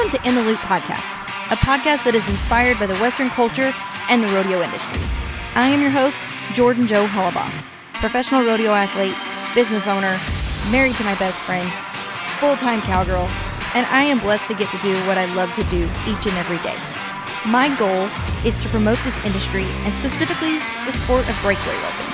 Welcome to In the Loop podcast, a podcast that is inspired by the Western culture and the rodeo industry. I am your host, Jordan Joe Hollabaugh, professional rodeo athlete, business owner, married to my best friend, full-time cowgirl, and I am blessed to get to do what I love to do each and every day. My goal is to promote this industry and specifically the sport of breakaway roping.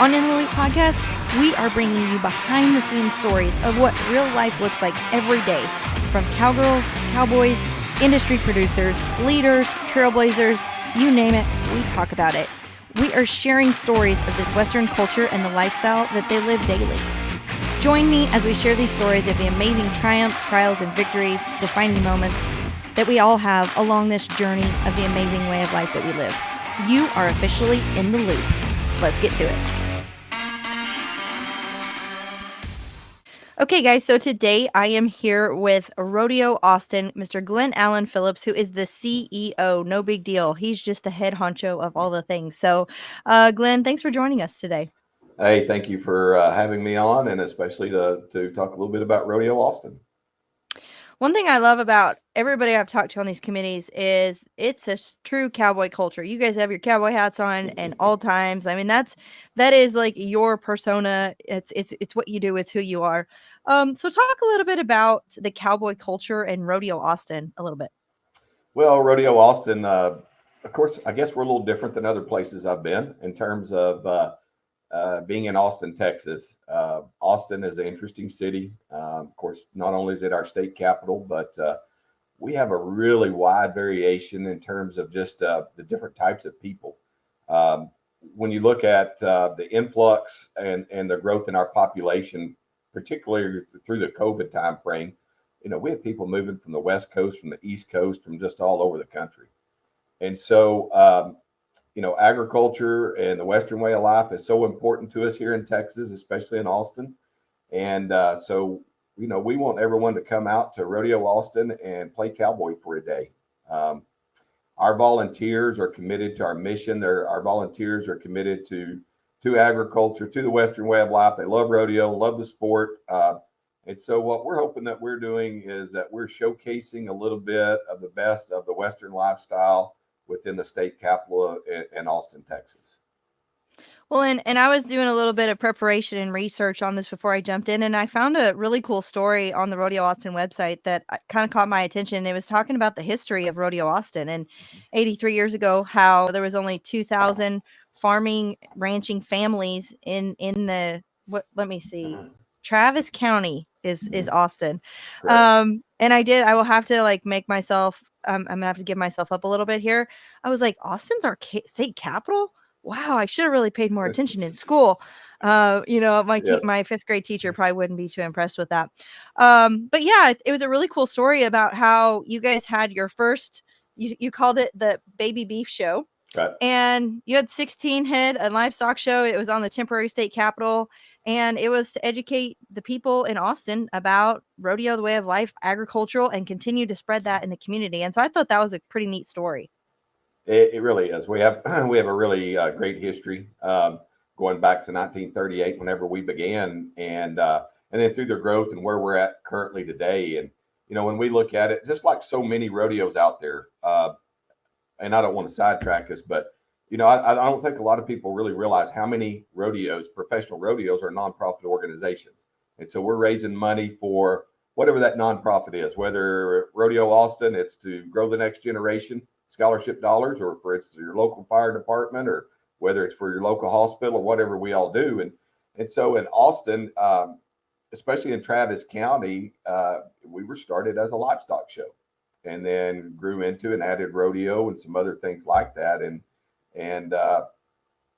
On In the Loop podcast, we are bringing you behind-the-scenes stories of what real life looks like every day, from cowgirls, cowboys, industry producers, leaders, trailblazers, you name it, we talk about it. We are sharing stories of this Western culture and the lifestyle that they live daily. Join me as we share these stories of the amazing triumphs, trials, and victories, defining moments that we all have along this journey of the amazing way of life that we live. You are officially in the loop. Let's get to it. Okay, guys, so today I am here with Rodeo Austin, Mr. Glen Alan Phillips, who is the CEO. No big deal. He's just the head honcho of all the things. So, Glen, thanks for joining us today. Hey, thank you for having me on, and especially to talk a little bit about Rodeo Austin. One thing I love about everybody I've talked to on these committees is it's a true cowboy culture. You guys have your cowboy hats on and all times. I mean, that is like your persona. It's what you do. It's who you are. So talk a little bit about the cowboy culture and Rodeo Austin a little bit. Well, Rodeo Austin, of course, I guess we're a little different than other places I've been in terms of being in Austin, Texas. Austin is an interesting city. Of course, not only is it our state capital, but we have a really wide variation in terms of just the different types of people. When you look at the influx and the growth in our population, particularly through the COVID time frame, you know, we have people moving from the West Coast, from the East Coast, from just all over the country. And so, you know, agriculture and the Western way of life is so important to us here in Texas, especially in Austin. And so, you know, we want everyone to come out to Rodeo Austin and play cowboy for a day. Our volunteers are committed to our mission. Our volunteers are committed to agriculture, to the Western way of life. They love rodeo, love the sport. And so what we're hoping that we're doing is that we're showcasing a little bit of the best of the Western lifestyle within the state capital in Austin, Texas. Well, and I was doing a little bit of preparation and research on this before I jumped in, and I found a really cool story on the Rodeo Austin website that kind of caught my attention. It was talking about the history of Rodeo Austin and 83 years ago, how there was only 2,000 farming, ranching families in the, let me see, Travis County is Austin. And I will have to like make myself, I'm gonna have to give myself up a little bit here. I was like, Austin's our state capital? Wow, I should have really paid more attention in school. You know, my fifth grade teacher probably wouldn't be too impressed with that. But yeah, it was a really cool story about how you guys had your first, you called it the baby beef show. Right. And you had 16 head, a livestock show. It was on the temporary state capitol. And it was to educate the people in Austin about rodeo, the way of life, agricultural, and continue to spread that in the community. And so I thought that was a pretty neat story. It really is. We have a really great history going back to 1938, whenever we began, and then through the growth and where we're at currently today. And you know, when we look at it, just like so many rodeos out there, and I don't want to sidetrack us, but you know, I don't think a lot of people really realize how many rodeos, professional rodeos, are nonprofit organizations. And so we're raising money for whatever that nonprofit is, whether Rodeo Austin, it's to grow the next generation, scholarship dollars, or for it's your local fire department, or whether it's for your local hospital, or whatever we all do. And so in Austin, especially in Travis County, we were started as a livestock show, and then grew into and added rodeo and some other things like that. And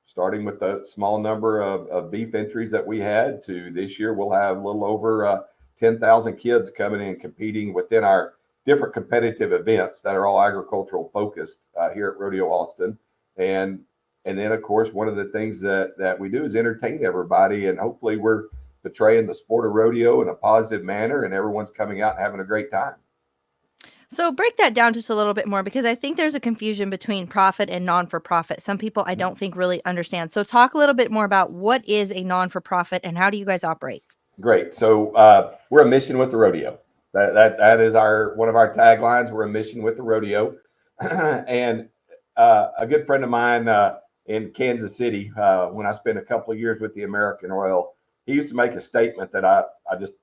starting with the small number of beef entries that we had to this year, we'll have a little over 10,000 kids coming in competing within our different competitive events that are all agricultural focused here at Rodeo Austin. And then, of course, one of the things that we do is entertain everybody, and hopefully we're portraying the sport of rodeo in a positive manner, and everyone's coming out and having a great time. So break that down just a little bit more, because I think there's a confusion between profit and non-for-profit. Some people I don't think really understand. So talk a little bit more about what is a non-for-profit and how do you guys operate? Great. So we're a mission with the rodeo. That is one of our taglines. We're a mission with the rodeo. And a good friend of mine in Kansas City, when I spent a couple of years with the American Oil, he used to make a statement that I just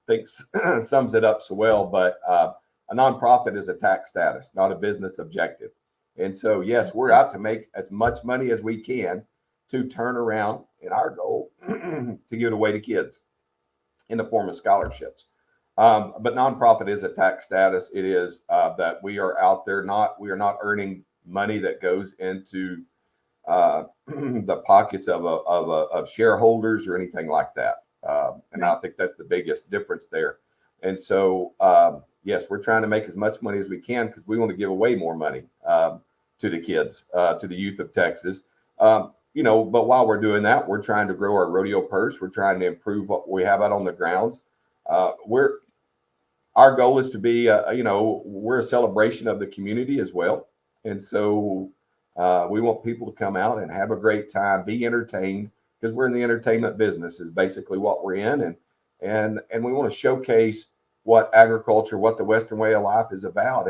think sums it up so well. But a nonprofit is a tax status, not a business objective. And so, yes, we're out to make as much money as we can to turn around in our goal to give it away to kids in the form of scholarships. But nonprofit is a tax status. It is that we are out there we are not earning money that goes into the pockets of shareholders or anything like that. And I think that's the biggest difference there. And so, yes, we're trying to make as much money as we can because we want to give away more money to the kids, to the youth of Texas. But while we're doing that, we're trying to grow our rodeo purse. We're trying to improve what we have out on the grounds. Our goal is to be, we're a celebration of the community as well. And so we want people to come out and have a great time, be entertained, because we're in the entertainment business is basically what we're in. And we want to showcase what agriculture, what the Western way of life is about.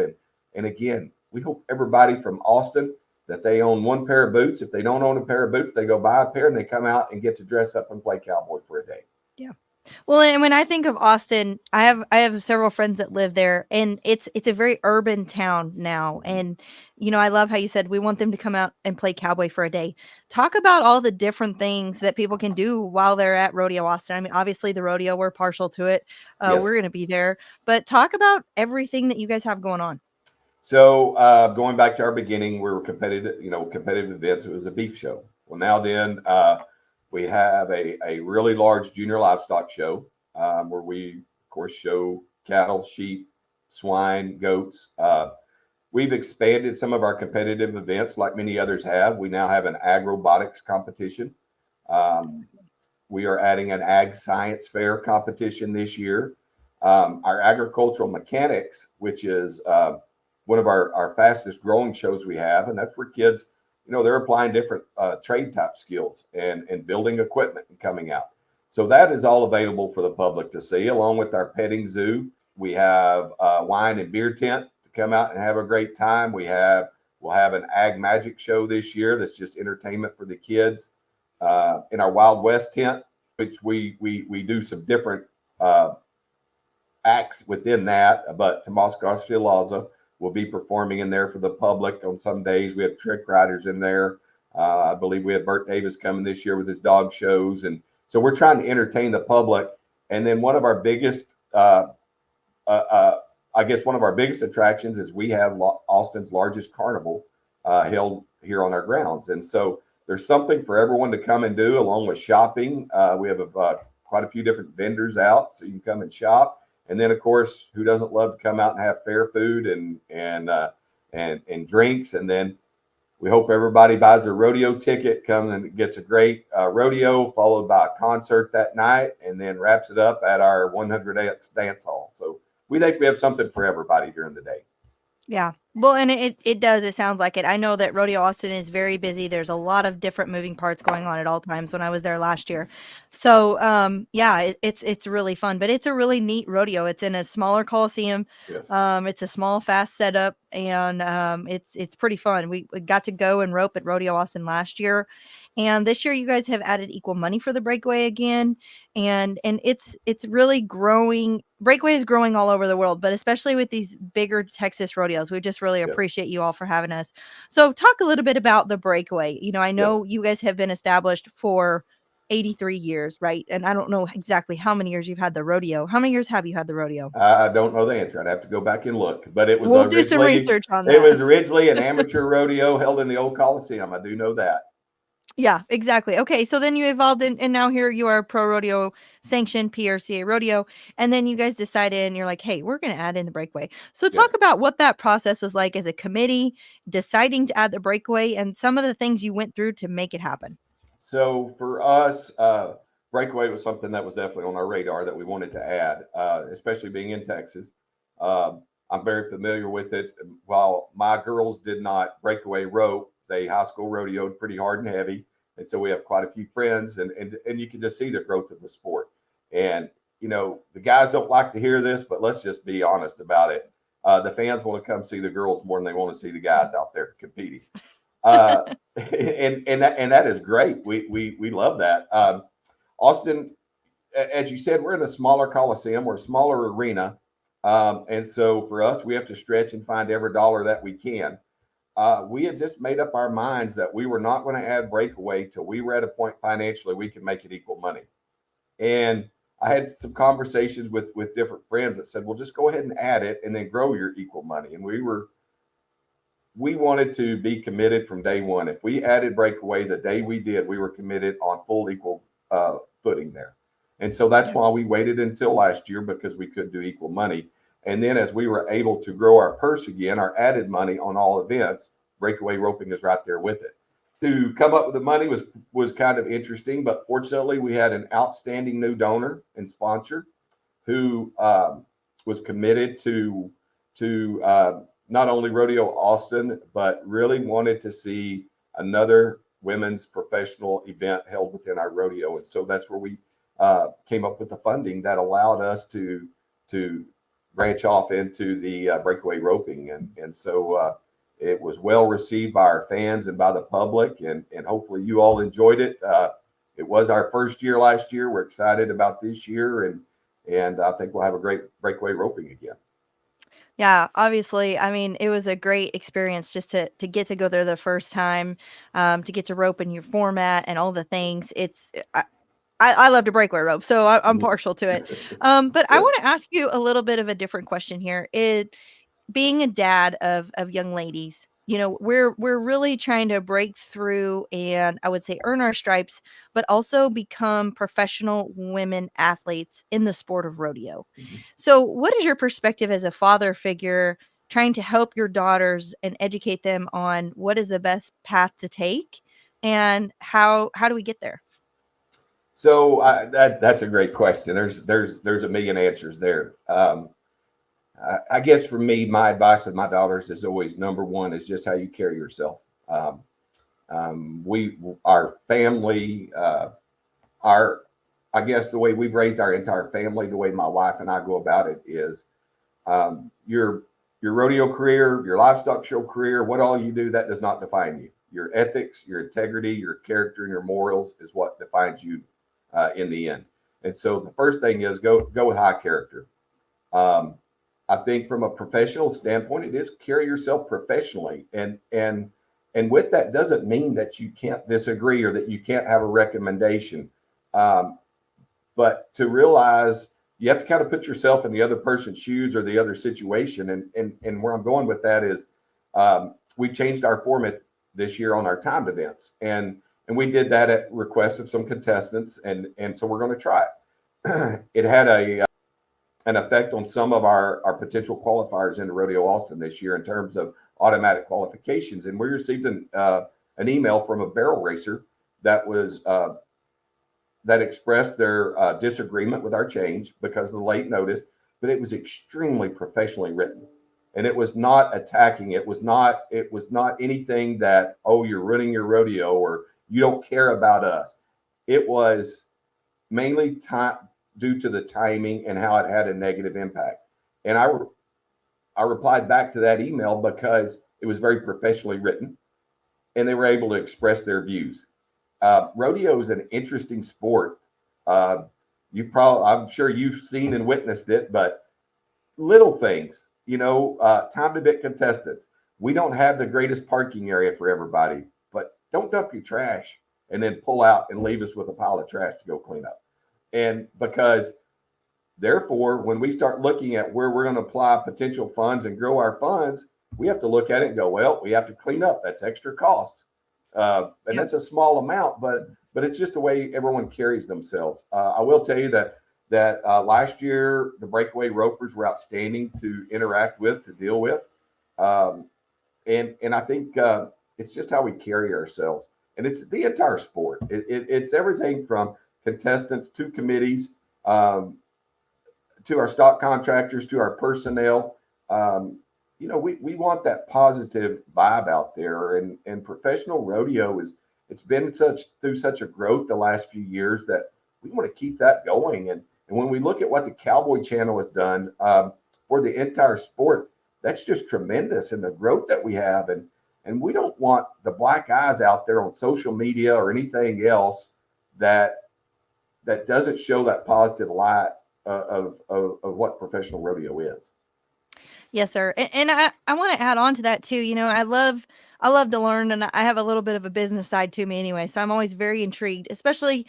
And again, we hope everybody from Austin that they own one pair of boots. If they don't own a pair of boots, they go buy a pair and they come out and get to dress up and play cowboy for a day. Yeah. Well, and when I think of Austin, I have several friends that live there, and it's a very urban town now. And I love how you said we want them to come out and play cowboy for a day. Talk about all the different things that people can do while they're at Rodeo Austin. I mean, obviously the rodeo, we're partial to it. Yes. We're going to be there, but talk about everything that you guys have going on. So going back to our beginning, we were competitive events. It was a beef show. Well, now then, we have a really large junior livestock show where we, of course, show cattle, sheep, swine, goats. We've expanded some of our competitive events like many others have. We now have an ag robotics competition. We are adding an ag science fair competition this year. Our agricultural mechanics, which is one of our fastest growing shows we have, and that's where kids, they're applying different trade type skills and building equipment and coming out. So that is all available for the public to see, along with our petting zoo. We have a wine and beer tent to come out and have a great time. We'll have an ag magic show this year that's just entertainment for the kids. In our Wild West tent, which we do some different acts within that, but Tomas Garcia-Laza will be performing in there for the public on some days. We have trick riders in there. I believe we have Bert Davis coming this year with his dog shows. And so we're trying to entertain the public. And then one of our biggest, one of our biggest attractions is we have Austin's largest carnival held here on our grounds. And so there's something for everyone to come and do along with shopping. We have quite a few different vendors out, so you can come and shop. And then, of course, who doesn't love to come out and have fair food and drinks? And then we hope everybody buys a rodeo ticket, comes and gets a great rodeo, followed by a concert that night, and then wraps it up at our 100X dance hall. So we think we have something for everybody during the day. Yeah. Well, and it does. It sounds like it. I know that Rodeo Austin is very busy. There's a lot of different moving parts going on at all times when I was there last year. So, it's really fun, but it's a really neat rodeo. It's in a smaller coliseum. Yes. It's a small, fast setup, and it's pretty fun. We got to go and rope at Rodeo Austin last year, and this year you guys have added equal money for the Breakaway again, and it's really growing. Breakaway is growing all over the world, but especially with these bigger Texas rodeos. We just really appreciate you all for having us. So talk a little bit about the Breakaway. I know you guys have been established for 83 years, right? And I don't know exactly how many years you've had the rodeo. How many years have you had the rodeo? I don't know the answer. I'd have to go back and look, but it was We'll do some research on that. It was originally an amateur rodeo held in the old Coliseum. I do know that. Yeah, exactly. Okay, so then you evolved and now here you are ProRodeo sanctioned PRCA rodeo, and then you guys decided and you're like, hey, we're going to add in the Breakaway. So talk about what that process was like as a committee, deciding to add the Breakaway and some of the things you went through to make it happen. So for us, Breakaway was something that was definitely on our radar that we wanted to add, especially being in Texas. I'm very familiar with it. While my girls did not Breakaway rope, they high school rodeoed pretty hard and heavy. And so we have quite a few friends and you can just see the growth of the sport. And the guys don't like to hear this, but let's just be honest about it. The fans want to come see the girls more than they want to see the guys out there competing. And that is great. We love that. Austin, as you said, we're in a smaller coliseum, we're a smaller arena. And so for us, we have to stretch and find every dollar that we can. We had just made up our minds that we were not going to add Breakaway till we were at a point financially we could make it equal money. And I had some conversations with different friends that said, well, just go ahead and add it and then grow your equal money. And we wanted to be committed from day one. If we added Breakaway the day we did, we were committed on full equal footing there. And so that's why we waited until last year, because we could do equal money. And then as we were able to grow our purse again, our added money on all events, Breakaway roping is right there with it. To come up with the money was kind of interesting, but fortunately we had an outstanding new donor and sponsor who was committed to not only Rodeo Austin, but really wanted to see another women's professional event held within our rodeo. And so that's where we came up with the funding that allowed us to branch off into the Breakaway roping. And so it was well received by our fans and by the public, and hopefully you all enjoyed it. It was our first year last year. We're excited about this year, and I think we'll have a great Breakaway roping again. Yeah, obviously. I mean, it was a great experience just to get to go there the first time, to get to rope in your format and all the things. I love to breakaway rope, so I'm partial to it. But I want to ask you a little bit of a different question here. Being a dad of young ladies, we're really trying to break through and I would say earn our stripes, but also become professional women athletes in the sport of rodeo. Mhm. So what is your perspective as a father figure trying to help your daughters and educate them on what is the best path to take and how do we get there? So that's a great question. There's a million answers there. I guess for me, my advice with my daughters is always number one is just how you carry yourself. Our family, I guess the way we've raised our entire family, the way my wife and I go about it is your rodeo career, your livestock show career, what all you do, that does not define you. Your ethics, your integrity, your character, and your morals is what defines you in the end. And so the first thing is go with high character. I think from a professional standpoint, it is carry yourself professionally. And with that doesn't mean that you can't disagree or that you can't have a recommendation. But to realize you have to kind of put yourself in the other person's shoes or the other situation. And where I'm going with that is we changed our format this year on our timed events. And we did that at request of some contestants. And so we're going to try it. It had an effect on some of our potential qualifiers into Rodeo Austin this year in terms of automatic qualifications. And we received an email from a barrel racer that expressed their disagreement with our change because of the late notice, but it was extremely professionally written. And it was not attacking. It was not anything that, oh, you're ruining your rodeo or you don't care about us. It was mainly due to the timing and how it had a negative impact. And I replied back to that email because it was very professionally written and they were able to express their views. Rodeo is an interesting sport. I'm sure you've seen and witnessed it, but little things, time to bit contestants. We don't have the greatest parking area for everybody, but don't dump your trash and then pull out and leave us with a pile of trash to go clean up. And because therefore, when we start looking at where we're going to apply potential funds and grow our funds, we have to look at it and go, well, we have to clean up. That's extra cost. And that's a small amount, but it's just the way everyone carries themselves. I will tell you that last year, the Breakaway ropers were outstanding to interact with, to deal with. And I think it's just how we carry ourselves. And it's the entire sport. It's everything from contestants to committees, to our stock contractors, to our personnel. We want that positive vibe out there, and professional rodeo it's been through such a growth the last few years that we want to keep that going. And when we look at what the Cowboy Channel has done for the entire sport, that's just tremendous in the growth that we have. And we don't want the black eyes out there on social media or anything else that doesn't show that positive light of what professional rodeo is. Yes, sir. And I want to add on to that too. I love to learn, and I have a little bit of a business side to me anyway. So I'm always very intrigued, especially,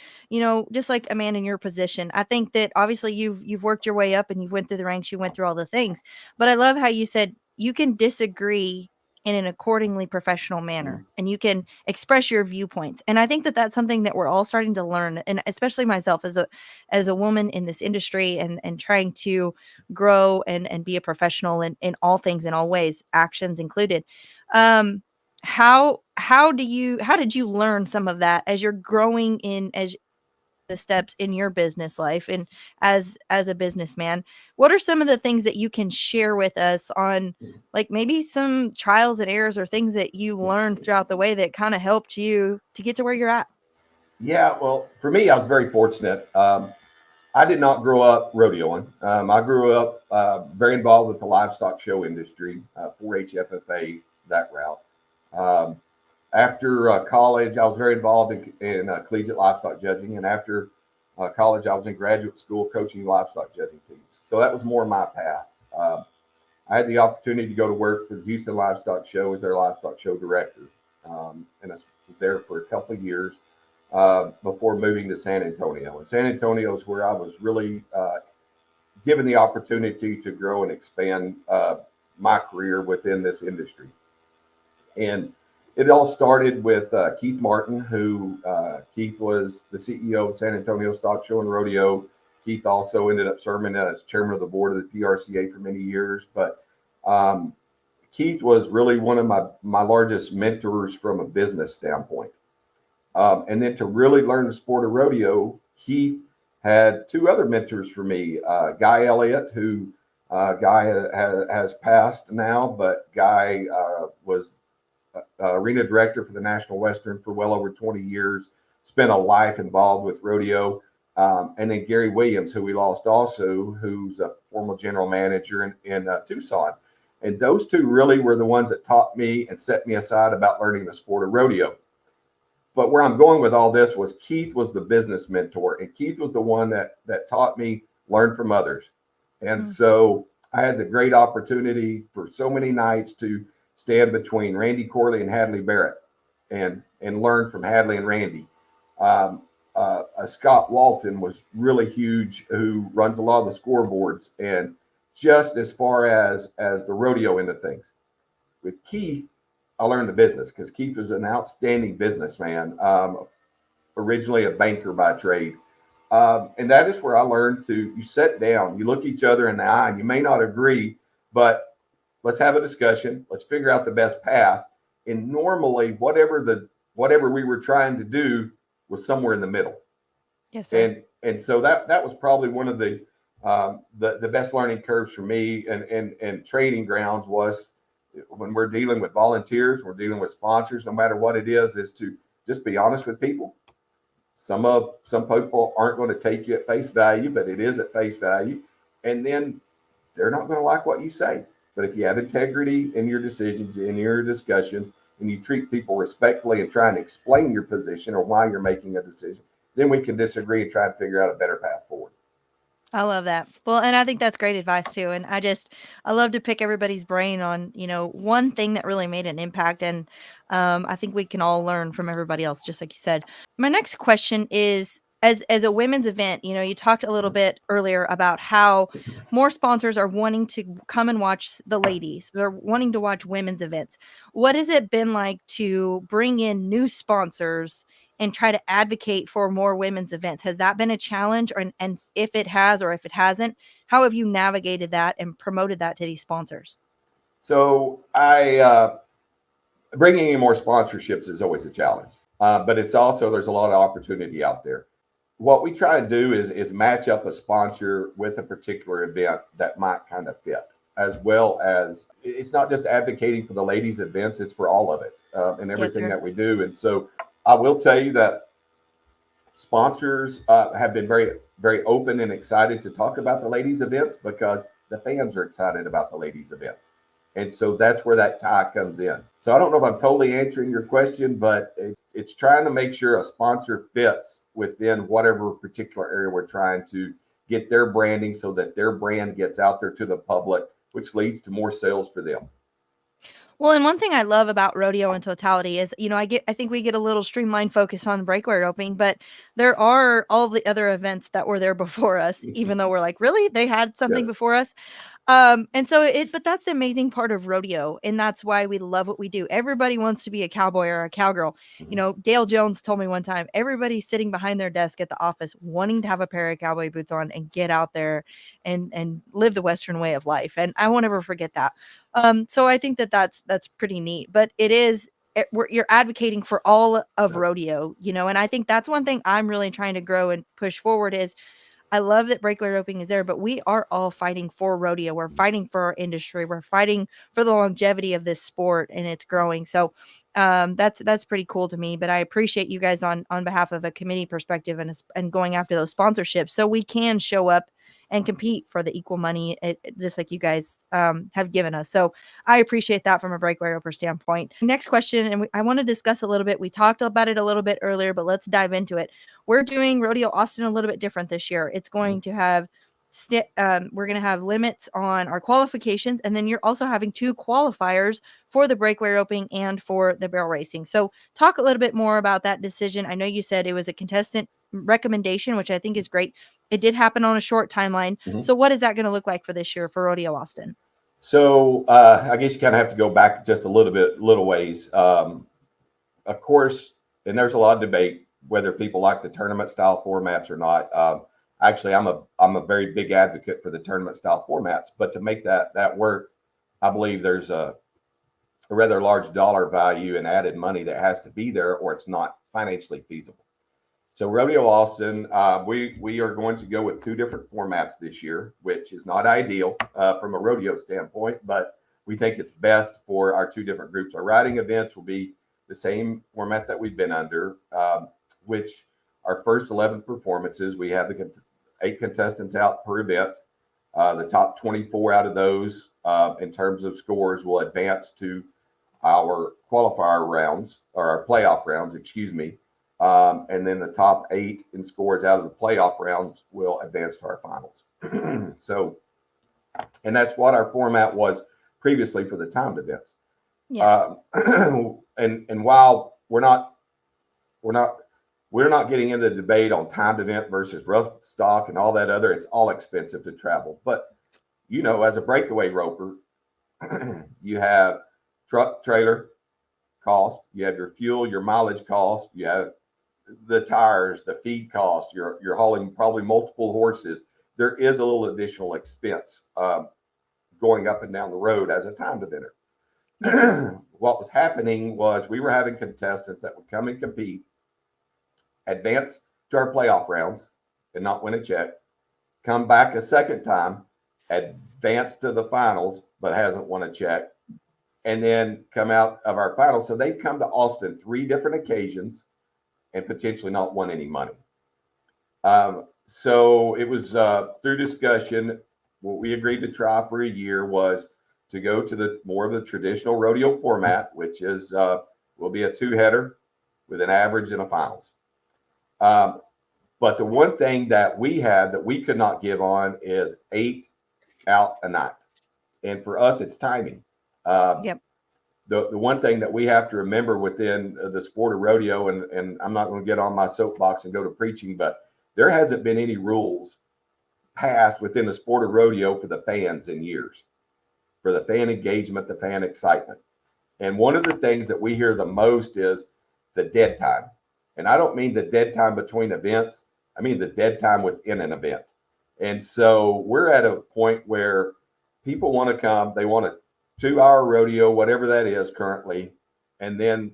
just like a man in your position. I think that obviously you've worked your way up and you've went through the ranks, you went through all the things. But I love how you said you can disagree in an accordingly professional manner and you can express your viewpoints. And I think that that's something that we're all starting to learn, and especially myself as a woman in this industry and trying to grow and be a professional in all things, in all ways, actions included. How did you learn some of that as you're growing as the steps in your business life and as a businessman? What are some of the things that you can share with us on, like, maybe some trials and errors or things that you learned throughout the way that kind of helped you to get to where you're at? Yeah, well, for me, I was very fortunate. I did not grow up rodeoing. I grew up very involved with the livestock show industry, 4-H FFA, that route. After college, I was very involved in collegiate livestock judging. And after college, I was in graduate school coaching livestock judging teams. So that was more my path. I had the opportunity to go to work for the Houston Livestock Show as their livestock show director. And I was there for a couple of years before moving to San Antonio. And San Antonio is where I was really given the opportunity to grow and expand my career within this industry. And it all started with Keith Martin, who Keith was the CEO of San Antonio Stock Show and Rodeo. Keith also ended up serving as chairman of the board of the PRCA for many years. But Keith was really one of my largest mentors from a business standpoint. And then to really learn the sport of rodeo, Keith had two other mentors for me. Guy Elliott, who Guy has passed now, but Guy was arena director for the National Western for well over 20 years, spent a life involved with rodeo. And then Gary Williams, who we lost also, who's a former general manager in Tucson. And those two really were the ones that taught me and set me aside about learning the sport of rodeo. But where I'm going with all this was Keith was the business mentor, and Keith was the one that taught me learn from others. And so I had the great opportunity for so many nights to stand between Randy Corley and Hadley Barrett and learn from Hadley and Randy. Scott Walton was really huge, who runs a lot of the scoreboards, and just as far as the rodeo end of things. With Keith, I learned the business because Keith was an outstanding businessman, originally a banker by trade. And that is where I learned you sit down, you look each other in the eye, and you may not agree, but let's have a discussion. Let's figure out the best path. And normally, whatever we were trying to do was somewhere in the middle. Yes, sir. And so that was probably one of the best learning curves for me and training grounds was when we're dealing with volunteers, we're dealing with sponsors, no matter what it is to just be honest with people. Some people aren't going to take you at face value, but it is at face value. And then they're not going to like what you say. But if you have integrity in your decisions, in your discussions, and you treat people respectfully and try and explain your position or why you're making a decision, then we can disagree and try and figure out a better path forward. I love that. Well, and I think that's great advice too. And I love to pick everybody's brain on, one thing that really made an impact. And I think we can all learn from everybody else, just like you said. My next question is, as a women's event, you talked a little bit earlier about how more sponsors are wanting to come and watch the ladies. They're wanting to watch women's events. What has it been like to bring in new sponsors and try to advocate for more women's events? Has that been a challenge? And if it has, or if it hasn't, how have you navigated that and promoted that to these sponsors? So bringing in more sponsorships is always a challenge, but it's also, there's a lot of opportunity out there. What we try to do is match up a sponsor with a particular event that might kind of fit, as well as it's not just advocating for the ladies' events, it's for all of it and everything that we do. And so I will tell you that Sponsors have been very, very open and excited to talk about the ladies events because the fans are excited about the ladies events. And so that's where that tie comes in. So I don't know if I'm totally answering your question, but it's trying to make sure a sponsor fits within whatever particular area we're trying to get their branding so that their brand gets out there to the public, which leads to more sales for them. Well, and one thing I love about rodeo in totality is, I think we get a little streamlined focus on breakaway roping, but there are all the other events that were there before us, even though we're like, really? They had something Yes. before us? But that's the amazing part of rodeo. And that's why we love what we do. Everybody wants to be a cowboy or a cowgirl. Dale Jones told me one time, everybody's sitting behind their desk at the office wanting to have a pair of cowboy boots on and get out there and live the Western way of life. And I won't ever forget that. So I think that's pretty neat, but you're advocating for all of rodeo, and I think that's one thing I'm really trying to grow and push forward is I love that breakaway roping is there, but we are all fighting for rodeo. We're fighting for our industry. We're fighting for the longevity of this sport, and it's growing. So that's pretty cool to me. But I appreciate you guys on behalf of a committee perspective and going after those sponsorships so we can show up and compete for the equal money, just like you guys have given us. So I appreciate that from a breakaway roper standpoint. Next question, and I want to discuss a little bit. We talked about it a little bit earlier, but let's dive into it. We're doing Rodeo Austin a little bit different this year. It's going to have we're going to have limits on our qualifications, and then you're also having 2 qualifiers for the breakaway roping and for the barrel racing. So talk a little bit more about that decision. I know you said it was a contestant recommendation, which I think is great. It did happen on a short timeline. So what is that going to look like for this year for Rodeo Austin? So I guess you kind of have to go back just a little ways. Of course, and there's a lot of debate whether people like the tournament style formats or not. Actually, I'm a very big advocate for the tournament style formats, but to make that work, I believe there's a rather large dollar value and added money that has to be there, or it's not financially feasible. So Rodeo Austin, we are going to go with 2 different formats this year, which is not ideal from a rodeo standpoint, but we think it's best for our 2 different groups. Our riding events will be the same format that we've been under, which our first 11 performances, we have the 8 contestants out per event. The top 24 out of those, in terms of scores, will advance to our qualifier rounds, or our playoff rounds, excuse me. And then the top 8 in scores out of the playoff rounds will advance to our finals. So, and that's what our format was previously for the timed events. Yes. And while we're not getting into the debate on timed event versus rough stock and all that other, it's all expensive to travel. But, as a breakaway roper, you have truck, trailer cost, you have your fuel, your mileage cost, you have the tires, the feed cost, you're hauling probably multiple horses. There is a little additional expense going up and down the road as a timed eventer. What was happening was we were having contestants that would come and compete, advance to our playoff rounds and not win a check, come back a second time, advance to the finals, but hasn't won a check, and then come out of our finals. So they've come to Austin 3 different occasions and potentially not won any money. So it was through discussion, what we agreed to try for a year was to go to the more of the traditional rodeo format, which is will be a 2-header with an average and a finals. But the one thing that we had that we could not give on is 8 out a night. And for us, it's timing. Yep. The one thing that we have to remember within the sport of rodeo, and I'm not going to get on my soapbox and go to preaching, but there hasn't been any rules passed within the sport of rodeo for the fans in years, for the fan engagement, the fan excitement. And one of the things that we hear the most is the dead time. And I don't mean the dead time between events. I mean the dead time within an event. And so we're at a point where people want to come, they want a 2-hour rodeo, whatever that is currently, and then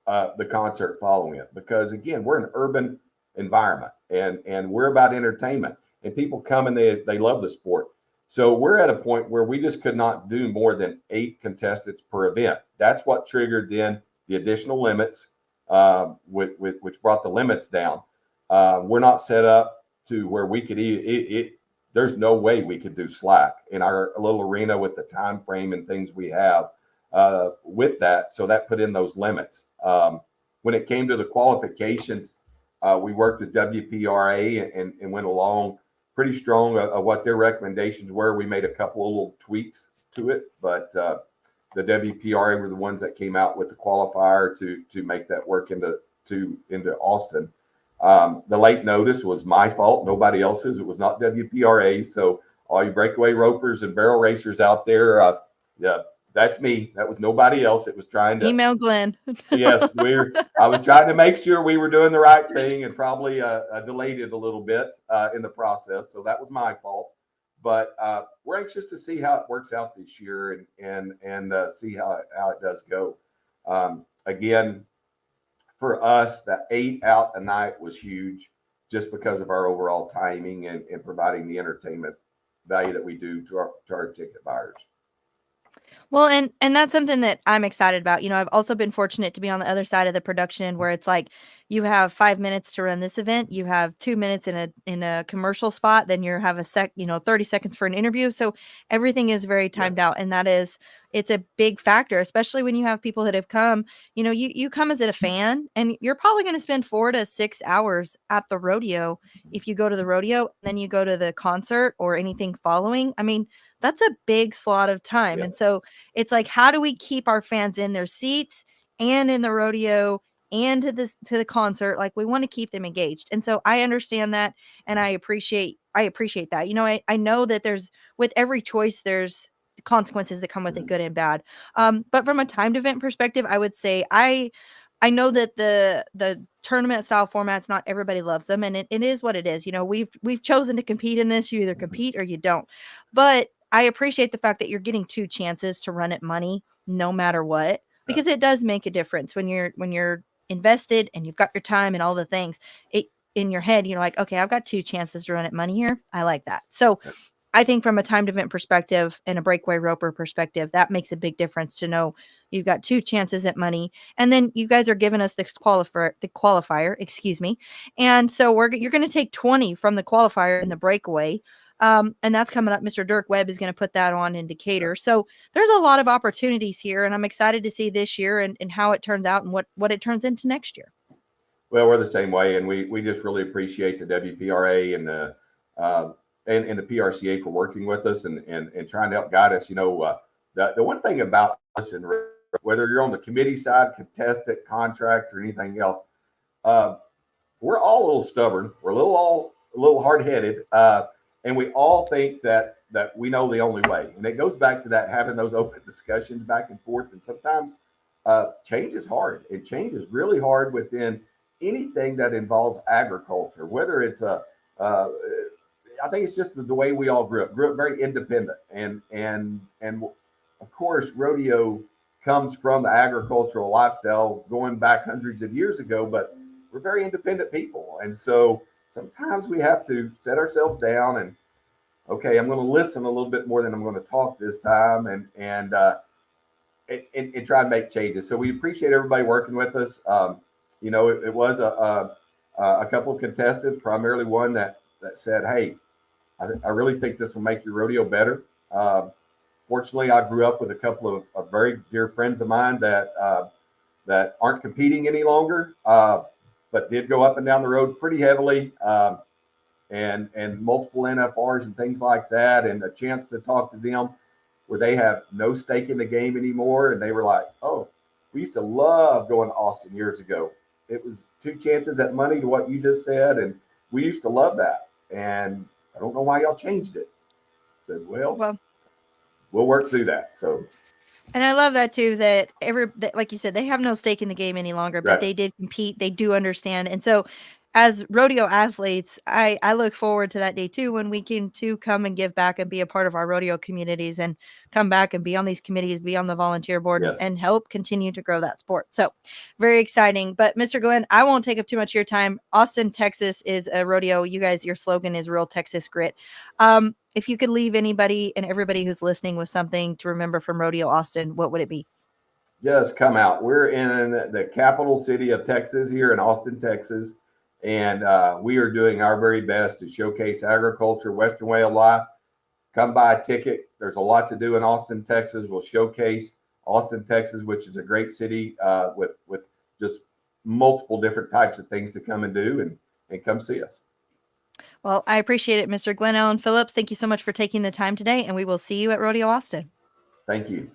the concert following it. Because again, we're an urban environment and we're about entertainment, and people come and they love the sport. So we're at a point where we just could not do more than 8 contestants per event. That's what triggered then the additional limits, which brought the limits down. We're not set up to where we could there's no way we could do slack in our little arena with the time frame and things we have with that. So that put in those limits. When it came to the qualifications, we worked with WPRA and went along pretty strong of what their recommendations were. We made a couple of little tweaks to it, but the WPRA were the ones that came out with the qualifier to make that work into Austin. The late notice was my fault, nobody else's. It was not WPRA. So all you breakaway ropers and barrel racers out there, yeah, that's me. That was nobody else. It was trying to email Glenn. Yes, I was trying to make sure we were doing the right thing, and probably delayed it a little bit in the process. So that was my fault. But we're anxious to see how it works out this year and see how it does go. Again, for us, that 8 out a night was huge, just because of our overall timing and providing the entertainment value that we do to our ticket buyers. Well, and that's something that I'm excited about. You know, I've also been fortunate to be on the other side of the production where it's like you have 5 minutes to run this event, you have 2 minutes in a commercial spot, then you have 30 seconds for an interview. So everything is very timed out, and it's a big factor, especially when you have people that have come. You know, you come as a fan, and you're probably going to spend 4 to 6 hours at the rodeo if you go to the rodeo, and then you go to the concert or anything following. I mean, that's a big slot of time. Yes. And so it's like, how do we keep our fans in their seats and in the rodeo and to the concert? Like, we want to keep them engaged. And so I understand that, and I appreciate that. You know, I know that with every choice, there's consequences that come with it, good and bad. But from a timed event perspective, I would say I know that the tournament style formats, not everybody loves them, and it is what it is. You know, we've chosen to compete in this. You either compete or you don't. But I appreciate the fact that you're getting 2 chances to run at money no matter what, because it does make a difference when you're invested and you've got your time and all the things. In your head, you're like, okay, I've got 2 chances to run at money here. I like that. So I think from a timed event perspective and a breakaway roper perspective, that makes a big difference to know you've got 2 chances at money. And then you guys are giving us the qualifier, excuse me. And so you're going to take 20 from the qualifier in the breakaway. And that's coming up. Mr. Dirk Webb is going to put that on in Decatur. So there's a lot of opportunities here, and I'm excited to see this year and how it turns out and what it turns into next year. Well, we're the same way, and we just really appreciate the WPRA and the PRCA for working with us and trying to help guide us. You know, the one thing about us, and whether you're on the committee side, contestant, contract, or anything else, we're all a little stubborn. We're a little hard-headed, and we all think that we know the only way. And it goes back to that, having those open discussions back and forth. And sometimes change is hard. It change is really hard within anything that involves agriculture, whether it's I think it's just the way we all grew up very independent. And of course, rodeo comes from the agricultural lifestyle going back hundreds of years ago, but we're very independent people. And so sometimes we have to set ourselves down and, okay, I'm going to listen a little bit more than I'm going to talk this time and try and make changes. So we appreciate everybody working with us. You know, it was a couple of contestants, primarily one that said, hey, I really think this will make your rodeo better. Fortunately, I grew up with a couple of very dear friends of mine that aren't competing any longer, but did go up and down the road pretty heavily, and multiple NFRs and things like that, and a chance to talk to them where they have no stake in the game anymore. And they were like, oh, we used to love going to Austin years ago. It was 2 chances at money to what you just said, and we used to love that. And I don't know why y'all changed it. I said, well, we'll work through that. So, and I love that too, that like you said, they have no stake in the game any longer, but They did compete. They do understand. And so as rodeo athletes, I look forward to that day too, when we can come and give back and be a part of our rodeo communities and come back and be on these committees, be on the volunteer board, and help continue to grow that sport. So very exciting. But Mr. Glenn, I won't take up too much of your time. Austin, Texas is a rodeo. You guys, your slogan is Real Texas Grit. If you could leave anybody and everybody who's listening with something to remember from Rodeo Austin, what would it be? Just come out. We're in the capital city of Texas here in Austin, Texas. And we are doing our very best to showcase agriculture, Western way of life. Come buy a ticket. There's a lot to do in Austin, Texas. We'll showcase Austin, Texas, which is a great city with just multiple different types of things to come and do, and come see us. Well, I appreciate it, Mr. Glen Alan Phillips. Thank you so much for taking the time today, and we will see you at Rodeo Austin. Thank you.